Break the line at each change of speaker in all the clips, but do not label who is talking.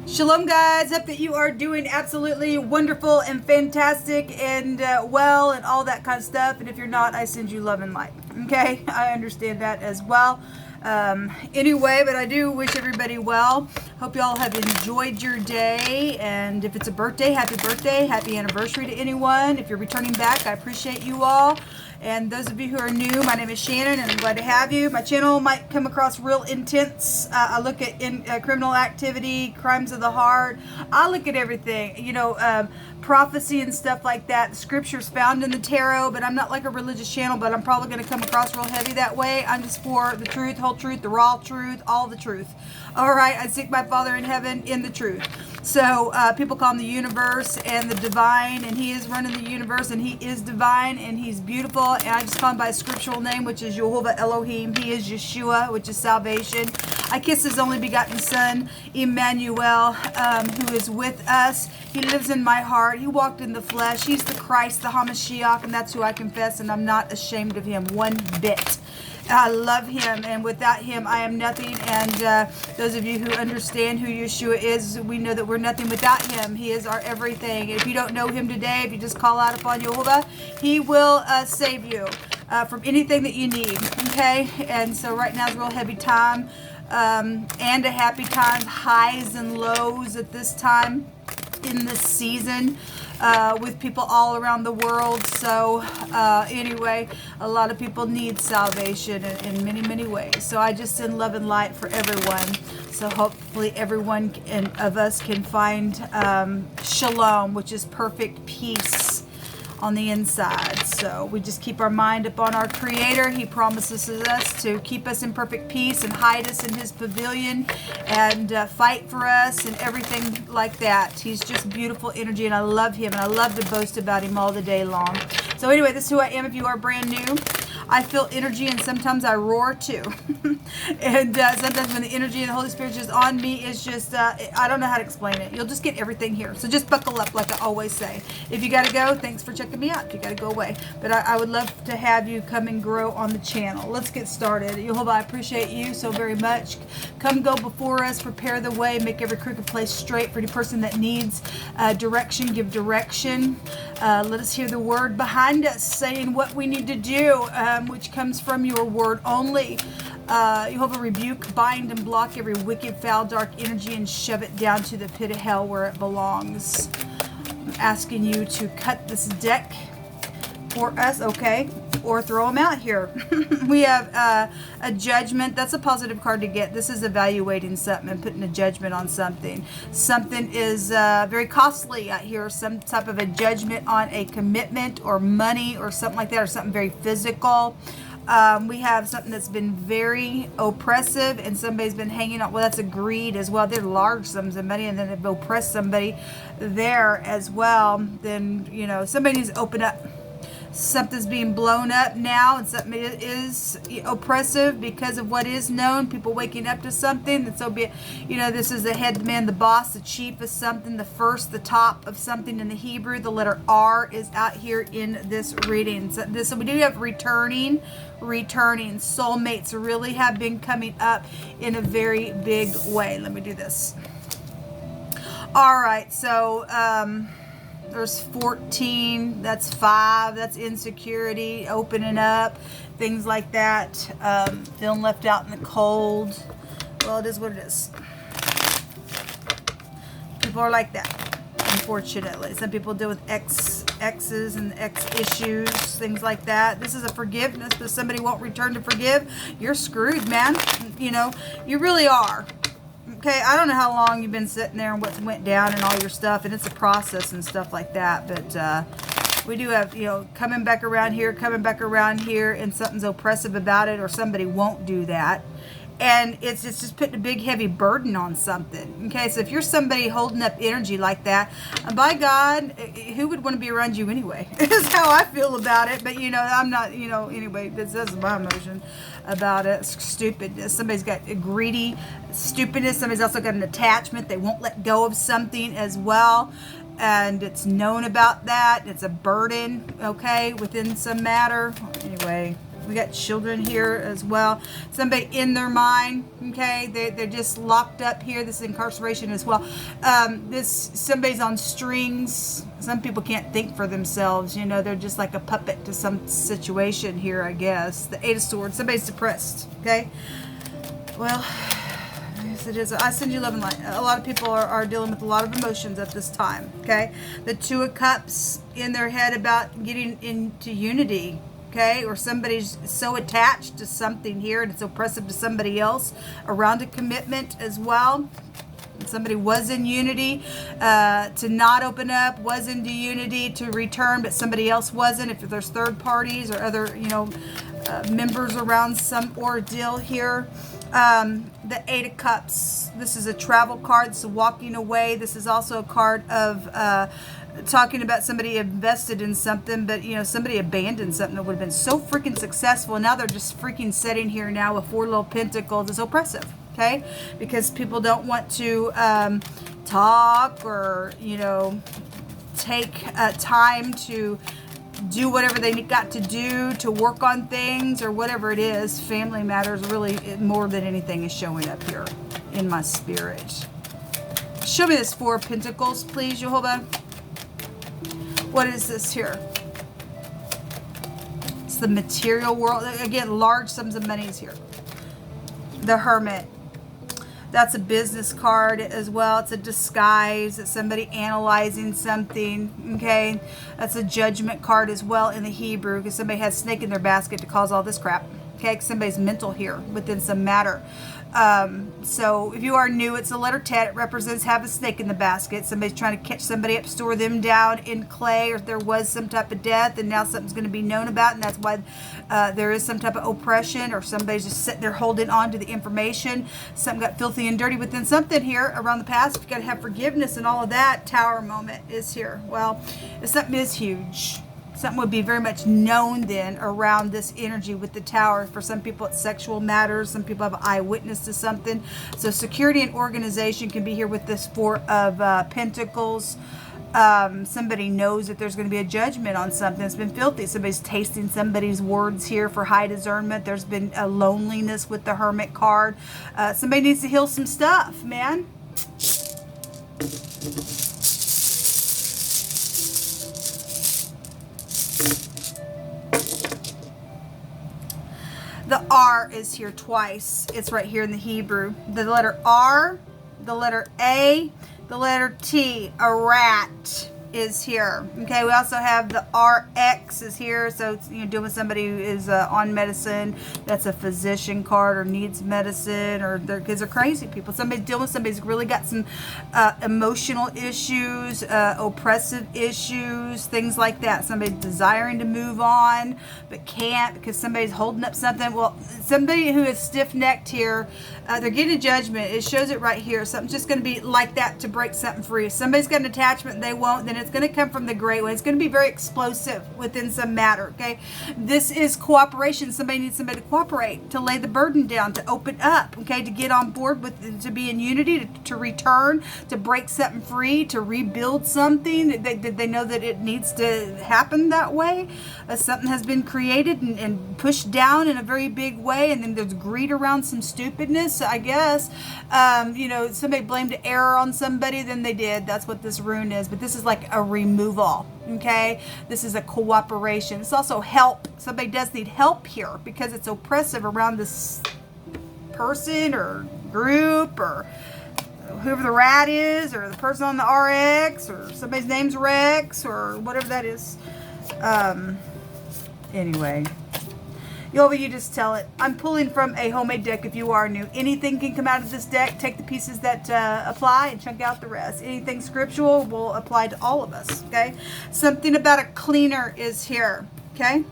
Shalom guys, hope that you are doing absolutely wonderful and fantastic and well and all that kind of stuff. And if you're not, I send you love and light. Okay, I understand that as well. Anyway, but I do wish everybody well. Hope you all have enjoyed your day, and if it's a birthday, happy anniversary to anyone. If you're returning back, I appreciate you all. And those of you who are new, my name is Shannon, and I'm glad to have you. My channel might come across real intense. I look at criminal activity, crimes of the heart. I look at everything, you know, prophecy and stuff like that. The scriptures found in the tarot, but I'm not like a religious channel, but I'm probably going to come across real heavy that way. I'm just for the truth, whole truth, the raw truth, all the truth. All right, I seek my Father in heaven in the truth. So people call him the universe and the divine, and he is running the universe, and he is divine, and he's beautiful. And I just call him by his scriptural name, which is Jehovah Elohim. He is Yeshua, which is salvation. I kiss his only begotten son, Emmanuel, who is with us. He lives in my heart. He walked in the flesh. He's the Christ, the Hamashiach, and that's who I confess, and I'm not ashamed of him one bit. I love him, and without him I am nothing. And those of you who understand who Yeshua is, we know that we're nothing without him. He is our everything. If you don't know him today, if you just call out upon Jehovah, he will save you from anything that you need. Okay, and so right now is a real heavy time and a happy time, highs and lows at this time in this season. With people all around the world. So anyway, a lot of people need salvation in many, many ways. So I just send love and light for everyone. So hopefully everyone of us can find shalom, which is perfect peace on the inside. So we just keep our mind upon our Creator. He promises us to keep us in perfect peace and hide us in his pavilion and fight for us and everything like that. He's just beautiful energy, and I love him, and I love to boast about him all the day long. So anyway, this is who I am. If you are brand new, I feel energy, and sometimes I roar too. And sometimes when the energy and the Holy Spirit is just on me, it's just, I don't know how to explain it. You'll just get everything here. So just buckle up, like I always say. If you got to go, thanks for checking me out. If you got to go away. But I would love to have you come and grow on the channel. Let's get started. Jehovah, I appreciate you so very much. Come go before us, prepare the way, make every crooked place straight for any person that needs direction. Give direction. Let us hear the word behind us saying what we need to do, which comes from your word only. Jehovah, rebuke, bind, and block every wicked, foul, dark energy and shove it down to the pit of hell where it belongs. I'm asking you to cut this deck for us, okay? Or throw them out here. We have a judgment. That's a positive card to get. This is evaluating something and putting a judgment on something. Something is very costly out here. Some type of a judgment on a commitment or money or something like that, or something very physical. We have something that's been very oppressive, and somebody's been hanging on. Well, that's a greed as well. They're large sums of money, and then they've oppressed somebody there as well. Then, you know, somebody needs to open up. Something's being blown up now, and something is oppressive because of what is known. People waking up to something. And so be it, you know, this is the head, the man, the boss, the chief of something, the first, the top of something in the Hebrew. The letter R is out here in this reading. So we do have returning. Soulmates really have been coming up in a very big way. Let me do this. All right, so there's 14, that's 5, that's insecurity, opening up, things like that, feeling left out in the cold. Well, it is what it is. People are like that, unfortunately. Some people deal with exes and ex issues, things like that. This is a forgiveness, but somebody won't return to forgive. You're screwed, man. You know, you really are. Okay, I don't know how long you've been sitting there and what went down and all your stuff, and it's a process and stuff like that, but we do have, you know, coming back around here, and something's oppressive about it, or somebody won't do that. And it's just putting a big heavy burden on something. Okay, so if you're somebody holding up energy like that, by God, who would want to be around you anyway? Is how I feel about it. But you know, I'm not, you know, anyway, that's my emotion about it. Stupidness. Somebody's got a greedy stupidness. Somebody's also got an attachment. They won't let go of something as well. And it's known about that. It's a burden, okay, within some matter. Anyway. We got children here as well. Somebody in their mind, okay? They're just locked up here. This is incarceration as well. Somebody's on strings. Some people can't think for themselves. You know, they're just like a puppet to some situation here, I guess. The Eight of Swords. Somebody's depressed, okay? Well, yes it is. I send you love and light. A lot of people are dealing with a lot of emotions at this time, okay? The Two of Cups in their head about getting into unity, okay? Or somebody's so attached to something here and it's oppressive to somebody else around a commitment as well. Somebody was in unity to not open up, was into unity to return, but somebody else wasn't. If there's third parties or other, you know, members around some ordeal here. The Eight of Cups. This is a travel card. This is walking away. This is also a card of talking about somebody invested in something, but you know, somebody abandoned something that would have been so freaking successful. Now they're just freaking sitting here now with Four Little Pentacles. It's oppressive, okay? Because people don't want to talk or, you know, take time to do whatever they got to do to work on things or whatever it is. Family matters really more than anything is showing up here in my spirit. Show me this Four of Pentacles, please, Jehovah. What is this here? It's the material world. Again, large sums of money is here. The Hermit. That's a business card as well. It's a disguise. It's somebody analyzing something, okay? That's a Judgment card as well in the Hebrew, because somebody has snake in their basket to cause all this crap, okay? Somebody's mental here within some matter. So if you are new, it's a letter Tet. It represents have a snake in the basket. Somebody's trying to catch somebody up, store them down in clay, or if there was some type of death and now something's going to be known about, and that's why there is some type of oppression, or somebody's just sitting there holding on to the information. Something got filthy and dirty within something here around the past. You got to have forgiveness and all of that. Tower moment is here. Well, if something is huge, something would be very much known then around this energy with the Tower. For some people it's sexual matters. Some people have eyewitness to something. So security and organization can be here with this Four of Pentacles. Somebody knows that there's going to be a judgment on something that's been filthy. Somebody's tasting somebody's words here for high discernment. There's been a loneliness with the Hermit card. Somebody needs to heal some stuff, man. The R is here twice. It's right here in the Hebrew. The letter R, the letter A, the letter T, a rat is here. Okay, we also have the RX is here. So it's, you know, dealing with somebody who is on medicine. That's a physician card, or needs medicine, or their kids are crazy people. Somebody's dealing with somebody's really got some emotional issues, oppressive issues, things like that. Somebody's desiring to move on but can't because somebody's holding up something. Well, somebody who is stiff-necked here, they're getting a judgment. It shows it right here. Something's just going to be like that to break something free. If somebody's got an attachment they won't, then it's going to come from the Great One. It's going to be very explosive within some matter, okay? This is cooperation. Somebody needs somebody to cooperate, to lay the burden down, to open up, okay? To get on board with, to be in unity, to return, to break something free, to rebuild something. They know that it needs to happen that way. Something has been created and pushed down in a very big way, and then there's greed around some stupidness, I guess. You know, somebody blamed an error on somebody, then they did. That's what this rune is. But this is like a removal, okay? This is a cooperation. It's also help. Somebody does need help here because it's oppressive around this person or group or whoever the rat is, or the person on the RX, or somebody's name's Rex, or whatever that is. Anyway, you just tell it. I'm pulling from a homemade deck if you are new. Anything can come out of this deck. Take the pieces that apply and chunk out the rest. Anything scriptural will apply to all of us, okay? Something about a cleaner is here, okay?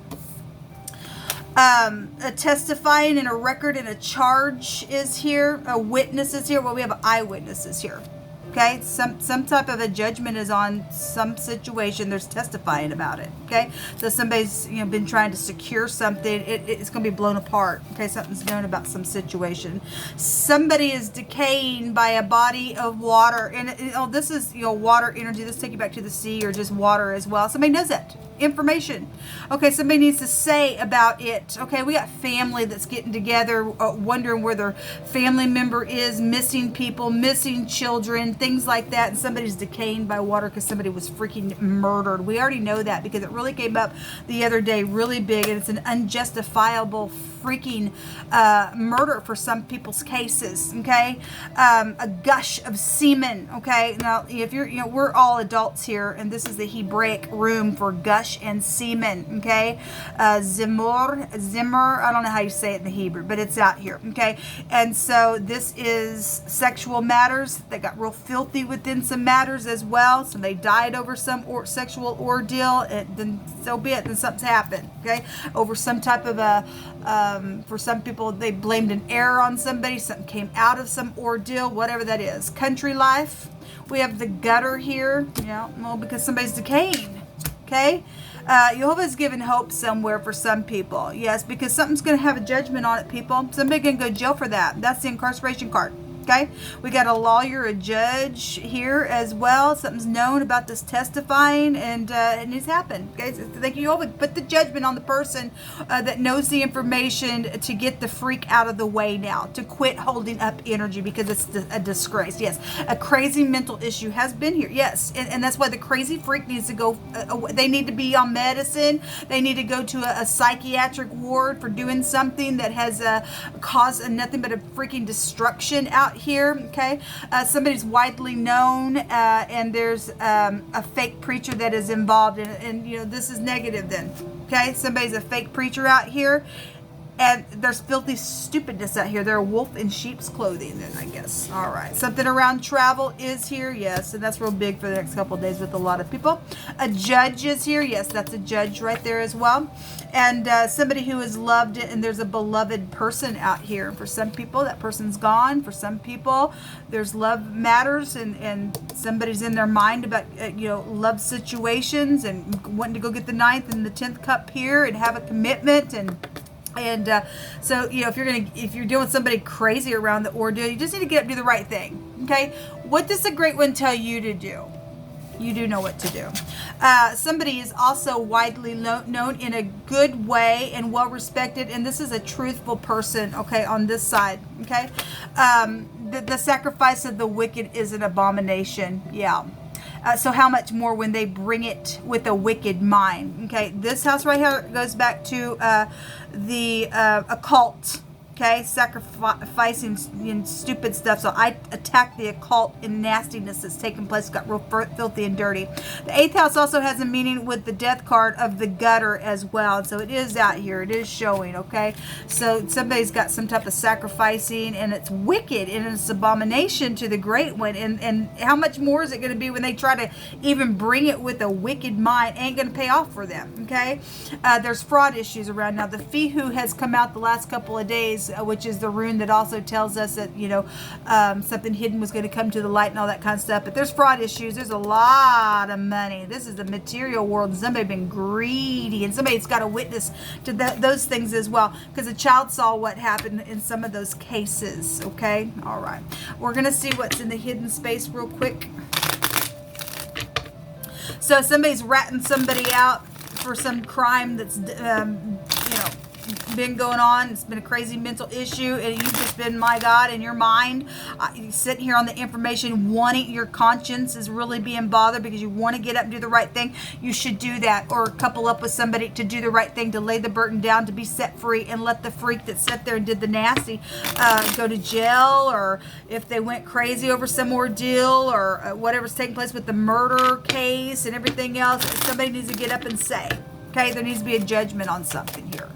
A testifying and a record and a charge is here. A witness is here. Well, we have eyewitnesses here. Okay, some type of a judgment is on some situation. There's testifying about it. Okay, so somebody's been trying to secure something. It's going to be blown apart. Okay, something's known about some situation. Somebody is decaying by a body of water, and this is water energy. Let's take you back to the sea or just water as well. Somebody knows it. information. Okay, somebody needs to say about it. Okay, we got family that's getting together, wondering where their family member is, missing people, missing children, things like that, and somebody's decaying by water because somebody was freaking murdered. We already know that because it really came up the other day really big, and it's an unjustifiable freaking murder for some people's cases. Okay, a gush of semen. Okay, now if you're, we're all adults here, and this is the Hebraic room for gush and semen. Okay, zimmer, I don't know how you say it in the Hebrew, but it's out here. Okay, and so this is sexual matters that got real filthy within some matters as well. So they died over some sexual ordeal, and then so be it. Then something's happened. Okay, over some type of a for some people, they blamed an error on somebody. Something came out of some ordeal, whatever that is. Country life. We have the gutter here. Well, because somebody's decaying. Okay. Jehovah's given hope somewhere for some people. Yes, because something's going to have a judgment on it, people. Somebody can go to jail for that. That's the incarceration card. Okay, we got a lawyer, a judge here as well. Something's known about this testifying, and it's happened. Okay, so thank you. Put the judgment on the person that knows the information to get the freak out of the way now, to quit holding up energy because it's a disgrace. Yes, a crazy mental issue has been here. Yes, and that's why the crazy freak needs to go. They need to be on medicine. They need to go to a psychiatric ward for doing something that has caused nothing but a freaking destruction out here. Okay, somebody's widely known, and there's a fake preacher that is involved in it, and this is negative then. Okay, somebody's a fake preacher out here, and there's filthy stupidness out here. They're a wolf in sheep's clothing then, I guess. All right, something around travel is here. Yes, and that's real big for the next couple of days with a lot of people. A judge is here. Yes, that's a judge right there as well. And somebody who is loved, and there's a beloved person out here. For some people, that person's gone. For some people, there's love matters, and somebody's in their mind about love situations and wanting to go get the 9th and the 10th cup here and have a commitment. And so if you're doing somebody crazy around the ordeal, you just need to get up and do the right thing. Okay, what does the Great One tell you to do? You do know what to do. Somebody is also widely known in a good way and well respected, and this is a truthful person. Okay, on this side. Okay, the sacrifice of the wicked is an abomination. Yeah. So how much more when they bring it with a wicked mind. Okay, this house right here goes back to the occult. Okay, sacrificing stupid stuff. So I attack the occult and nastiness that's taking place. Got real filthy and dirty. The 8th house also has a meaning with the death card of the gutter as well. So it is out here. It is showing. Okay, so somebody's got some type of sacrificing, and it's wicked and it's abomination to the Great One. And how much more is it going to be when they try to even bring it with a wicked mind? Ain't going to pay off for them. Okay, there's fraud issues around now. The Fihu has come out the last couple of days, which is the rune that also tells us that something hidden was going to come to the light and all that kind of stuff. But there's fraud issues. There's a lot of money. This is the material world, and somebody's been greedy, and somebody's got a witness to those things as well, because a child saw what happened in some of those cases. Okay, all right, we're gonna see what's in the hidden space real quick. So somebody's ratting somebody out for some crime that's been going on. It's been a crazy mental issue, and you've just been, my God, in your mind, sitting here on the information, wanting, your conscience is really being bothered because you want to get up and do the right thing. You should do that, or couple up with somebody to do the right thing, to lay the burden down, to be set free, and let the freak that sat there and did the nasty go to jail, or if they went crazy over some ordeal, or whatever's taking place with the murder case and everything else. Somebody needs to get up and say, okay, there needs to be a judgment on something here.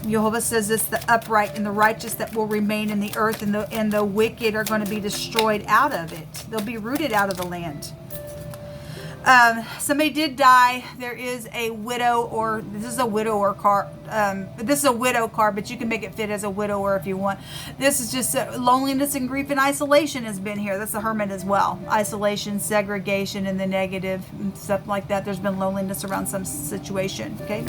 Jehovah says it's the upright and the righteous that will remain in the earth, and the wicked are going to be destroyed out of it. They'll be rooted out of the land. Somebody did die. There is a widow, or this is a widower card. This is a widow card, but you can make it fit as a widower if you want. This is just loneliness and grief and isolation has been here. That's the hermit as well. Isolation, segregation, and the negative and stuff like that. There's been loneliness around some situation. Okay.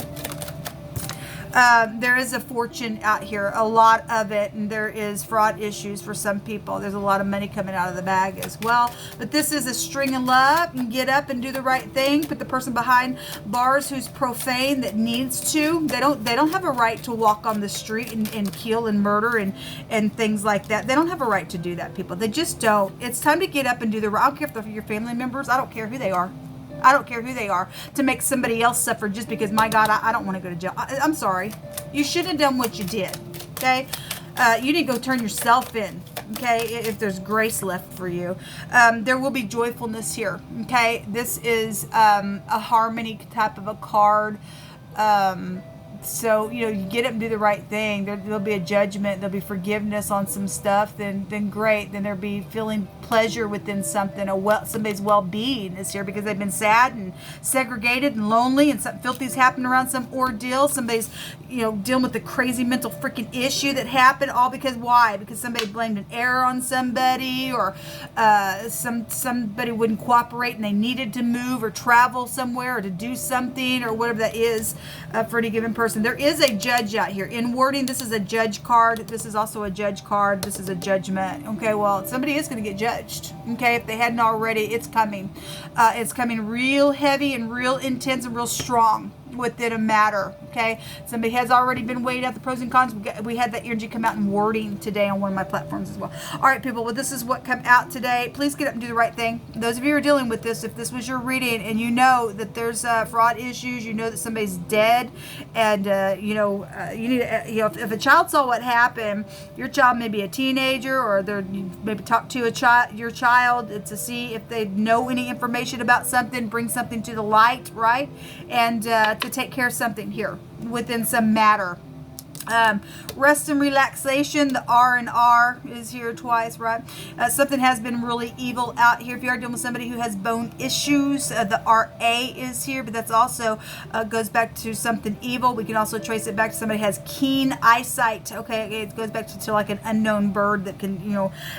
There is a fortune out here, a lot of it, and there is fraud issues for some people. There's a lot of money coming out of the bag as well. But this is a string of love, and get up and do the right thing. Put the person behind bars who's profane, that needs to. They don't have a right to walk on the street and kill and murder and things like that. They don't have a right to do that, people. They just don't. It's time to get up and do the right. I don't care if they're your family members. I don't care who they are. I don't care who they are, to make somebody else suffer just because, my God, I don't want to go to jail. I'm sorry. You should have done what you did, okay? You need to go turn yourself in, okay, if there's grace left for you. There will be joyfulness here, okay? This is a harmony type of a card. So, you know, you get up and do the right thing. There'll be a judgment. There'll be forgiveness on some stuff. Then great. Then there'll be feeling pleasure within something. Somebody's well-being is here because they've been sad and segregated and lonely, and something filthy's happened around some ordeal. Somebody's, you know, dealing with a crazy mental freaking issue that happened, all because why? Because somebody blamed an error on somebody, or somebody wouldn't cooperate and they needed to move or travel somewhere or to do something or whatever that is for any given person. There is a judge out here. In wording, this is a judge card. This is also a judge card. This is a judgment. Okay, well, somebody is going to get judged. Okay, if they hadn't already, it's coming. It's coming real heavy and real intense and real strong within a matter. Okay, somebody has already been weighing out the pros and cons. We had that energy come out in wording today on one of my platforms as well. All right, people, well, this is what come out today. Please get up and do the right thing. Those of you who are dealing with this, if this was your reading and you know that there's fraud issues, you know that somebody's dead, and you need if a child saw what happened, your child may be a teenager, or you maybe talk to your child to see if they know any information about something, bring something to the light, right? And to take care of something here within some matter. Rest and relaxation, the R is here twice, right? Something has been really evil out here. If you are dealing with somebody who has bone issues, the RA is here, but that's also goes back to something evil. We can also trace it back to somebody who has keen eyesight. Okay, it goes back to like an unknown bird that can,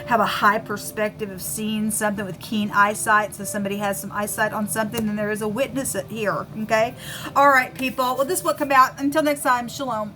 have a high perspective of seeing something with keen eyesight. So somebody has some eyesight on something, and there is a witness here. Okay, all right, people. Well, this will come out. Until next time, shalom.